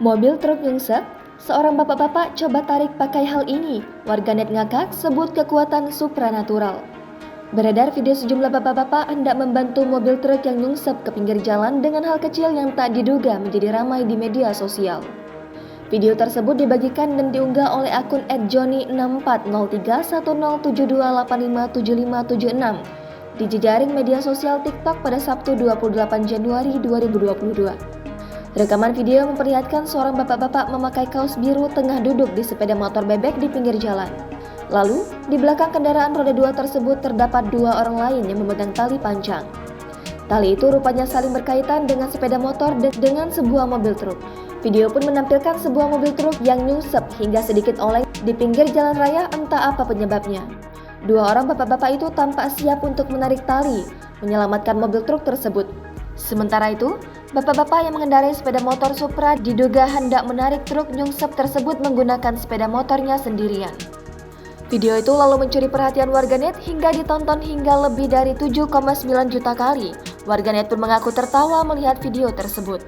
Mobil truk nyungsep, seorang bapak-bapak coba tarik pakai hal ini. Warganet ngakak sebut kekuatan supranatural. Beredar video sejumlah bapak-bapak hendak membantu mobil truk yang nyungsep ke pinggir jalan dengan hal kecil yang tak diduga menjadi ramai di media sosial. Video tersebut dibagikan dan diunggah oleh akun @joni64031072857576 di jejaring media sosial TikTok pada Sabtu 28 Januari 2022. Rekaman video memperlihatkan seorang bapak-bapak memakai kaos biru tengah duduk di sepeda motor bebek di pinggir jalan. Lalu, di belakang kendaraan roda 2 tersebut terdapat dua orang lain yang memegang tali panjang. Tali itu rupanya saling berkaitan dengan sepeda motor dan dengan sebuah mobil truk. Video pun menampilkan sebuah mobil truk yang nyungsep hingga sedikit oleng di pinggir jalan raya, entah apa penyebabnya. Dua orang bapak-bapak itu tampak siap untuk menarik tali, menyelamatkan mobil truk tersebut. Sementara itu, bapak-bapak yang mengendarai sepeda motor Supra diduga hendak menarik truk nyungsep tersebut menggunakan sepeda motornya sendirian. Video itu lalu mencuri perhatian warganet hingga ditonton hingga lebih dari 7,9 juta kali. Warganet pun mengaku tertawa melihat video tersebut.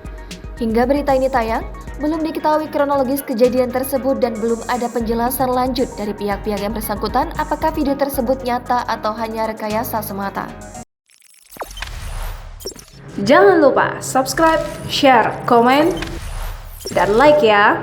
Hingga berita ini tayang, belum diketahui kronologis kejadian tersebut dan belum ada penjelasan lanjut dari pihak-pihak yang bersangkutan apakah video tersebut nyata atau hanya rekayasa semata. Jangan lupa subscribe, share, komen, dan like ya!